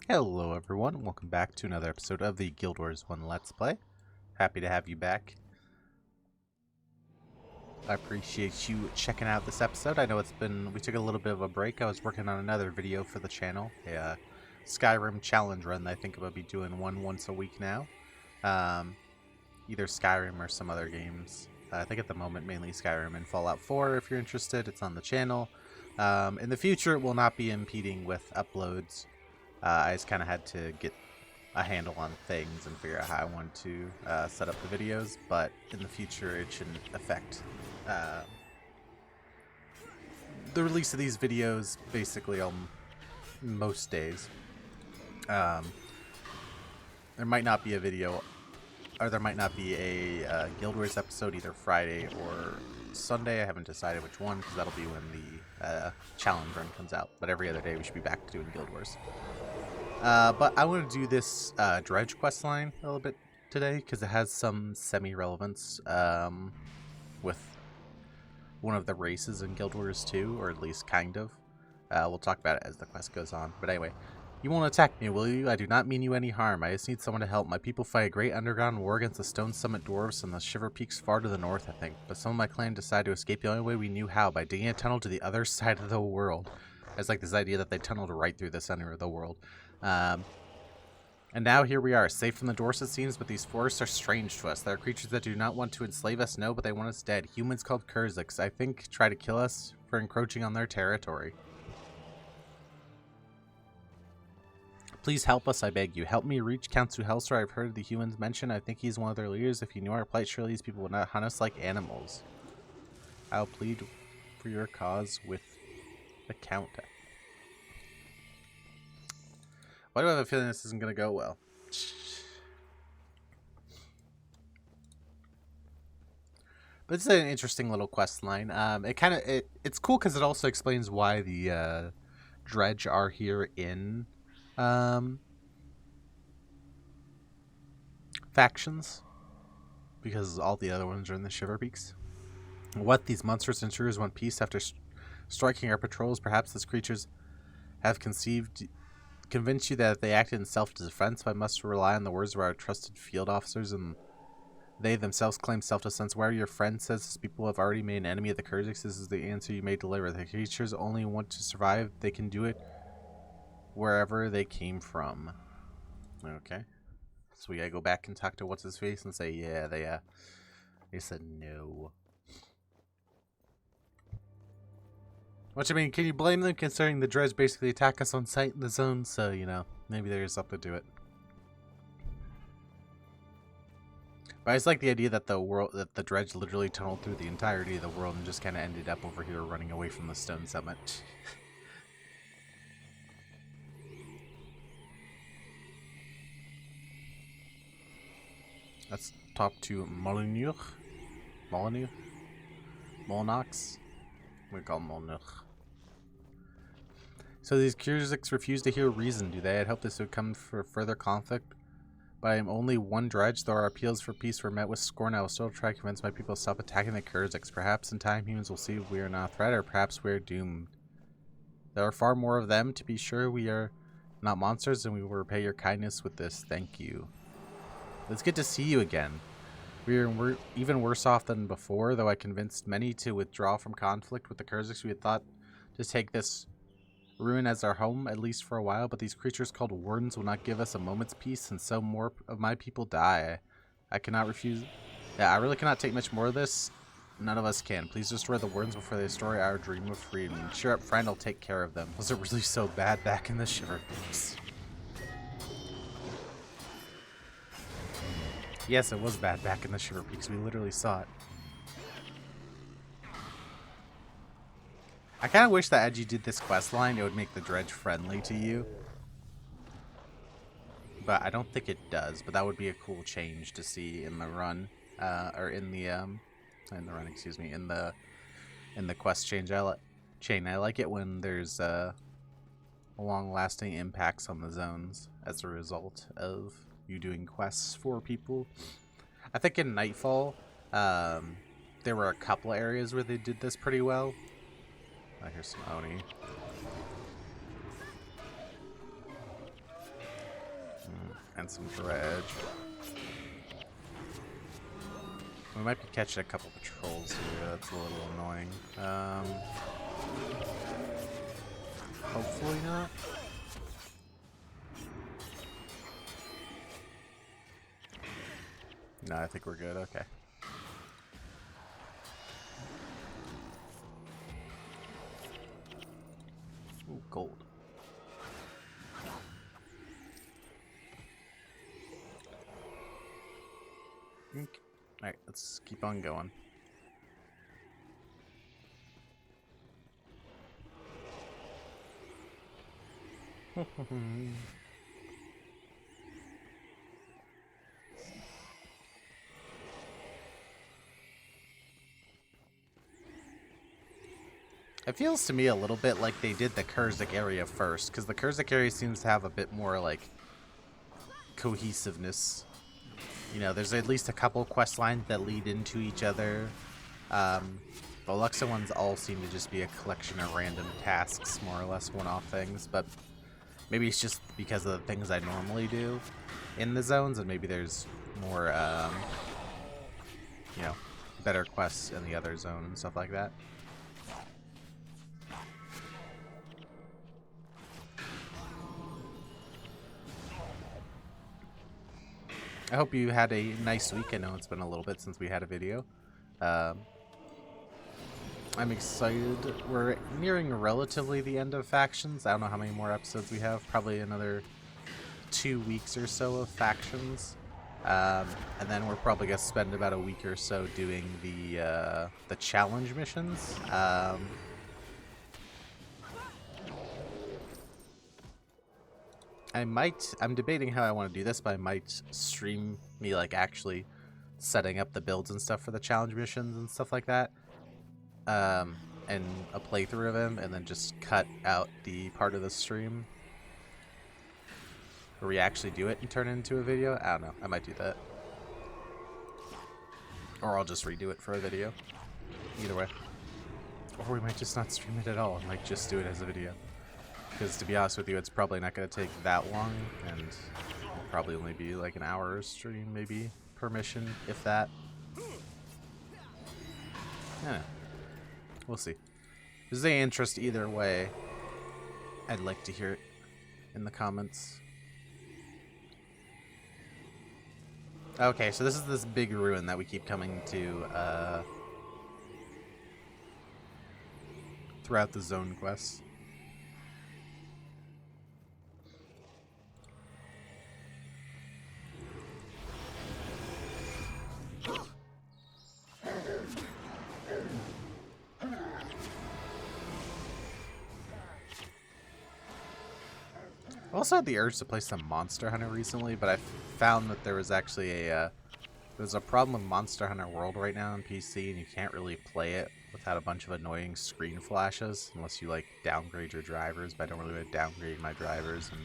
Hello everyone, welcome back to another episode of the Guild Wars 1 Let's Play. Happy to have you back. I appreciate you checking out this episode. I know we took a little bit of a break. I was working on another video for the channel, a Skyrim challenge run. I think I'm going to be doing one once a week now. Either Skyrim or some other games. I think at the moment mainly Skyrim and Fallout 4. If you're interested, it's on the channel. In the future, it will not be impeding with uploads. I just kind of had to get a handle on things and figure out how I want to set up the videos, but in the future it shouldn't affect the release of these videos basically on most days. There might not be a video, or there might not be a Guild Wars episode either Friday or Sunday. I haven't decided which one because that'll be when the challenge run comes out, but every other day we should be back to doing Guild Wars. But I want to do this Dredge quest line a little bit today because it has some semi-relevance with one of the races in Guild Wars 2, or at least kind of. We'll talk about it as the quest goes on. But anyway, you won't attack me, will you? I do not mean you any harm. I just need someone to help. My people fight a great underground war against the Stone Summit Dwarves and the Shiver Peaks far to the north, I think. But some of my clan decided to escape the only way we knew how, by digging a tunnel to the other side of the world. It's like this idea that they tunneled right through the center of the world. And now here we are, safe from the dwarfs it seems, but these forests are strange to us. There are creatures that do not want to enslave us, no, but they want us dead. Humans called Kurzicks, I think, try to kill us for encroaching on their territory. Please help us, I beg you. Help me reach Count Helsor. I've heard the humans mention. I think he's one of their leaders. If you knew our plight, surely these people would not hunt us like animals. I'll plead for your cause with the Cantha. Why do I have a feeling this isn't going to go well? But it's an interesting little quest line. It's cool because it also explains why the Dredge are here in factions, because all the other ones are in the Shiver Peaks. What, these monstrous intruders want peace after striking our patrols? Perhaps these creatures have convince you that they acted in self-defense, but I must rely on the words of our trusted field officers, and they themselves claim self-defense. Where your friend says these people have already made an enemy of the Kurzicks, this is the answer you may deliver. The creatures only want to survive. They can do it wherever they came from. Okay. So we gotta go back and talk to What's-His-Face and say, yeah, they said no. Which, I mean, can you blame them considering the Dredge basically attack us on sight in the zone? So, you know, maybe there's something to it. But I just like the idea that the Dredge literally tunneled through the entirety of the world and just kind of ended up over here running away from the Stone Summit. Let's talk to Molyneux. Molyneux? Molnox? We call him Molyneux. So these Kurzicks refuse to hear reason, do they? I'd hope this would come for further conflict. But I am only one Dredge, though our appeals for peace were met with scorn. I will still try to convince my people to stop attacking the Kurzicks. Perhaps in time humans will see we are not a threat, or perhaps we are doomed. There are far more of them, to be sure. We are not monsters, and we will repay your kindness with this. Thank you. It's good to see you again. We're even worse off than before, though I convinced many to withdraw from conflict with the Kurzicks. We had thought to take this ruin as our home, at least for a while, but these creatures called wardens will not give us a moment's peace, and so more of my people die. I cannot refuse. Yeah, I really cannot take much more of this. None of us can. Please destroy the wardens before they destroy our dream of freedom. Cheer up, friend, I'll take care of them. Was it really so bad back in the Shiver Peaks? Yes, it was bad back in the Shiver Peaks. We literally saw it. I kind of wish that as you did this quest line, it would make the Dredge friendly to you. But I don't think it does. But that would be a cool change to see in the run, or in the run, excuse me, in the quest change. I like it when there's long-lasting impacts on the zones as a result of you doing quests for people. I think in Nightfall, there were a couple areas where they did this pretty well. I hear some Oni. and some Dredge. We might be catching a couple patrols here. That's a little annoying. Hopefully not. No, I think we're good. Okay. Ooh, gold. Alright, let's keep on going. It feels to me a little bit like they did the Kurzick area first, because the Kurzick area seems to have a bit more, like, cohesiveness. You know, there's at least a couple quest lines that lead into each other. The Luxa ones all seem to just be a collection of random tasks, more or less one-off things, but maybe it's just because of the things I normally do in the zones, and maybe there's more, you know, better quests in the other zone and stuff like that. I hope you had a nice week. I know it's been a little bit since we had a video. I'm excited. We're nearing relatively the end of factions. I don't know how many more episodes we have. Probably another 2 weeks or so of factions. And then we're probably going to spend about a week or so doing the challenge missions. I'm debating how I want to do this, but I might stream me, like, actually setting up the builds and stuff for the challenge missions and stuff like that. And a playthrough of them, and then just cut out the part of the stream where we actually do it and turn it into a video. I don't know. I might do that. Or I'll just redo it for a video. Either way. Or we might just not stream it at all and, like, just do it as a video. Because, to be honest with you, it's probably not going to take that long, and it'll probably only be like an hour stream, maybe, per mission, if that. Yeah. We'll see. If there's any interest either way, I'd like to hear it in the comments. Okay, so this is this big ruin that we keep coming to throughout the zone quests. I also had the urge to play some Monster Hunter recently, but I found that there was actually there's a problem with Monster Hunter World right now on PC, and you can't really play it without a bunch of annoying screen flashes unless you, like, downgrade your drivers. But I don't really want to downgrade my drivers and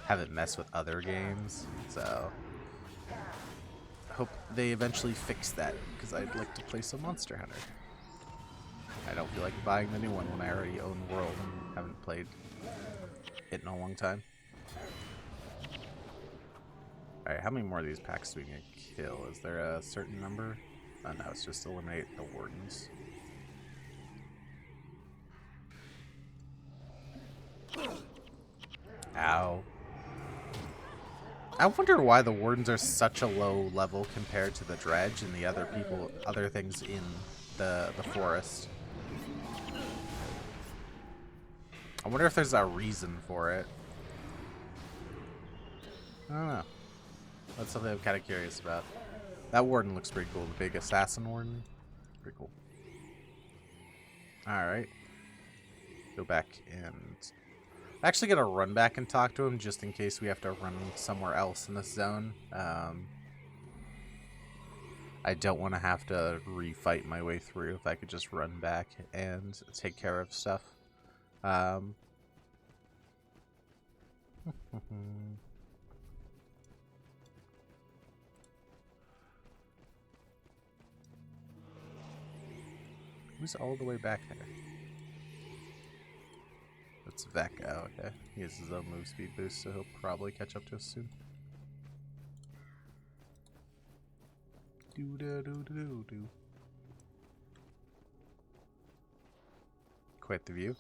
have it mess with other games. So I hope they eventually fix that, because I'd like to play some Monster Hunter. I don't feel like buying the new one when I already own World and haven't played it in a long time. Alright, how many more of these packs do we need to kill? Is there a certain number? Oh no, it's just eliminate the wardens. Ow. I wonder why the wardens are such a low level compared to the Dredge and the other things in the forest. I wonder if there's a reason for it. I don't know. That's something I'm kind of curious about. That warden looks pretty cool. The big assassin warden. Pretty cool. Alright. Go back and... I'm actually going to run back and talk to him just in case we have to run somewhere else in this zone. I don't want to have to refight my way through if I could just run back and take care of stuff. Who's all the way back there? That's Vec. Oh, okay. He has his own move speed boost, so he'll probably catch up to us soon. Do do do do do. Quite the view.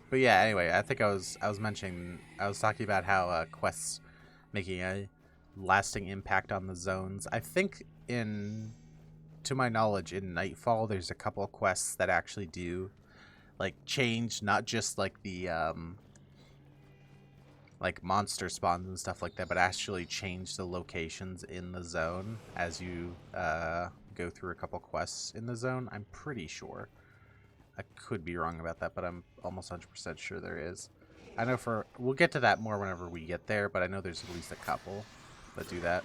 But yeah, anyway, I think I was talking about how quests making a lasting impact on the zones. I think to my knowledge, in Nightfall, there's a couple of quests that actually do like change, not just like the like monster spawns and stuff like that, but actually change the locations in the zone as you go through a couple quests in the zone. I'm pretty sure. I could be wrong about that, but I'm almost 100% sure there is. I know we'll get to that more whenever we get there, but I know there's at least a couple that do that.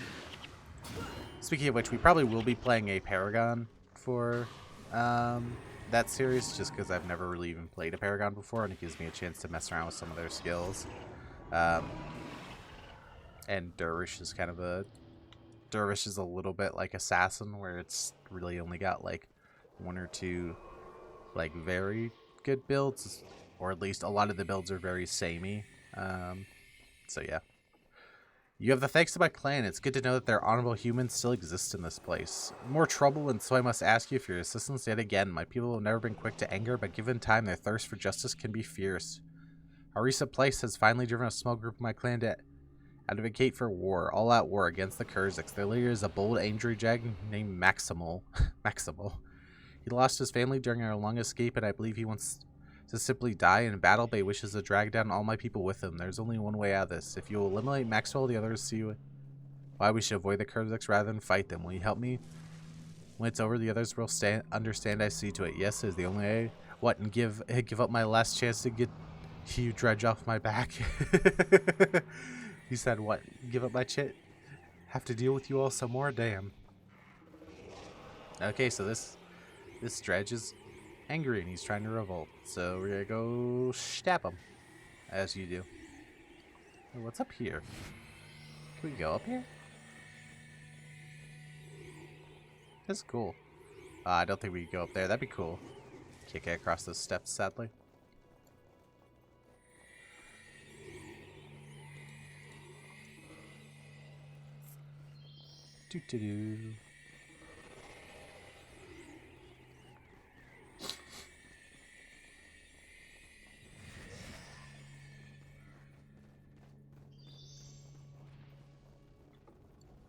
Speaking of which, we probably will be playing a Paragon for that series, just because I've never really even played a Paragon before, and it gives me a chance to mess around with some of their skills. And Dervish is a little bit like Assassin, where it's really only got like one or two like very good builds, or at least a lot of the builds are very samey. So yeah. You have the thanks to my clan. It's good to know that there are honorable humans still exist in this place. More trouble, and so I must ask you for your assistance yet again. My people have never been quick to anger, but given time, their thirst for justice can be fierce. Our recent place has finally driven a small group of my clan to advocate for war, all-out war against the Kurzicks. Their leader is a bold, angry dragon named Maximal. Maximal. He lost his family during our long escape, and I believe he wants to simply die in battle, but he wishes to drag down all my people with him. There's only one way out of this. If you will eliminate Maxwell, the others see why we should avoid the Kurzicks rather than fight them. Will you help me? When it's over, the others will understand I see to it. Yes, is the only way. What, and give up my last chance to get you Dredge off my back? He said, what? Give up my chit? Have to deal with you all some more? Damn. Okay, so this Dredge is angry and he's trying to revolt. So we're gonna go stab him, as you do. Oh, what's up here? Can we go up here? That's cool. I don't think we can go up there. That'd be cool. Can't get across those steps, sadly. Doo-doo-doo.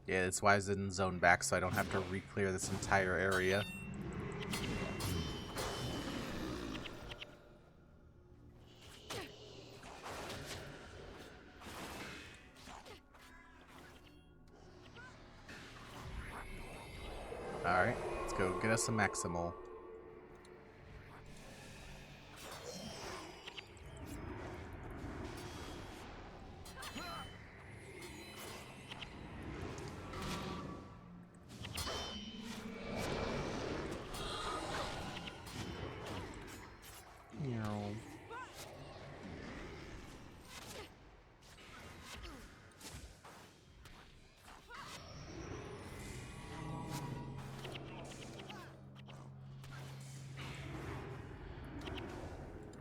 Yeah, that's why I was in zone back, so I don't have to re-clear this entire area. Alright, let's go get us a Maximal.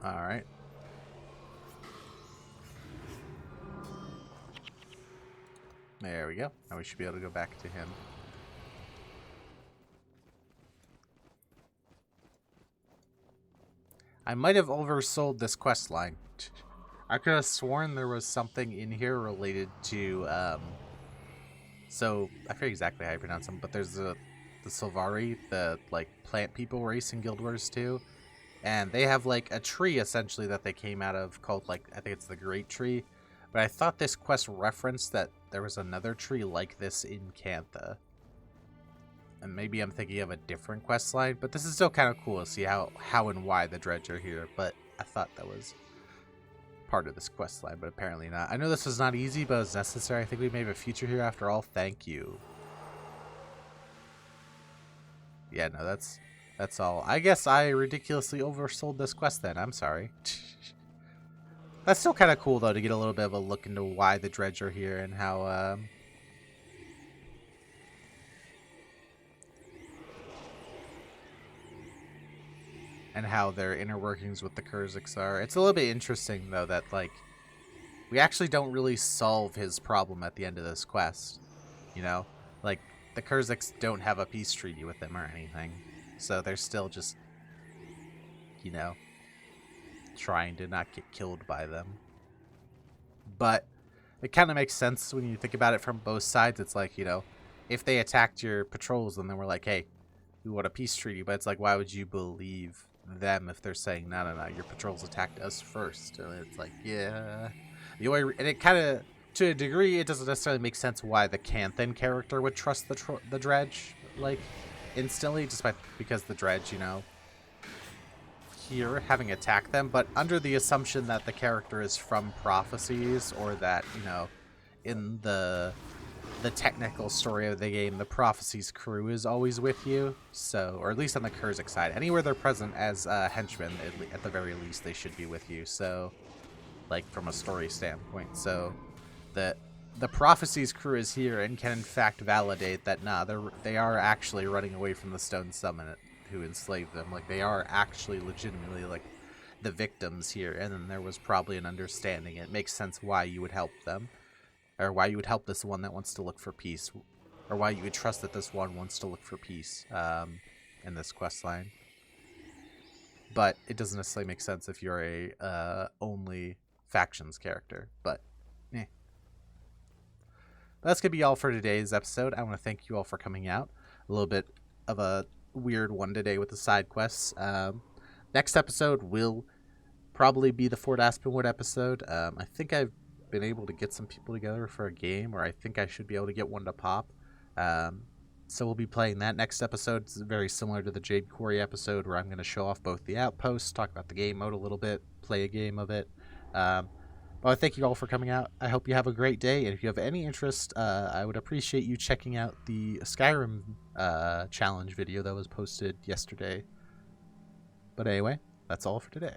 Alright. There we go. Now we should be able to go back to him. I might have oversold this quest line. I could have sworn there was something in here related to, so, I forget exactly how you pronounce them, but there's the Sylvari, the, like, plant people race in Guild Wars 2. And they have, like, a tree, essentially, that they came out of called, like, I think it's the Great Tree. But I thought this quest referenced that there was another tree like this in Cantha. And maybe I'm thinking of a different quest line, but this is still kind of cool to see how and why the Dredge are here. But I thought that was part of this quest line, but apparently not. I know this was not easy, but it was necessary. I think we may have a future here after all. Thank you. Yeah, no, that's all. I guess I ridiculously oversold this quest then. I'm sorry. That's still kind of cool, though, to get a little bit of a look into why the Dredge are here and how, their inner workings with the Kurzicks are. It's a little bit interesting, though, that, like, we actually don't really solve his problem at the end of this quest. You know, like the Kurzicks don't have a peace treaty with them or anything, so they're still just, you know, trying to not get killed by them. But it kind of makes sense when you think about it from both sides. It's like, you know, if they attacked your patrols and then we're like, hey, we want a peace treaty, but it's like, why would you believe them if they're saying, no, your patrols attacked us first? And it's like, yeah. And it kind of, to a degree, it doesn't necessarily make sense why the Cantha character would trust the Dredge, like, instantly, because the Dredge, you know, here having attacked them, but under the assumption that the character is from prophecies, or that, you know, in the technical story of the game, the prophecies crew is always with you. So, or at least on the Kurzick side, anywhere they're present as henchmen, at the very least, they should be with you. So, like, from a story standpoint, so the prophecies crew is here and can in fact validate that they are actually running away from the Stone Summon who enslaved them. Like, they are actually legitimately, like, the victims here, and then there was probably an understanding. It makes sense why you would help them, or why you would help this one that wants to look for peace, or why you would trust that this one wants to look for peace in this quest line. But it doesn't necessarily make sense if you're a only factions character. But that's going to be all for today's episode. I want to thank you all for coming out. A little bit of a weird one today with the side quests. Next episode will probably be the Fort Aspenwood episode. I think I've been able to get some people together for a game, or I think I should be able to get one to pop. So we'll be playing that next episode. It's very similar to the Jade Quarry episode, where I'm going to show off both the outposts, talk about the game mode a little bit, play a game of it. But I thank you all for coming out. I hope you have a great day, and if you have any interest, I would appreciate you checking out the Skyrim challenge video that was posted yesterday. But anyway, that's all for today.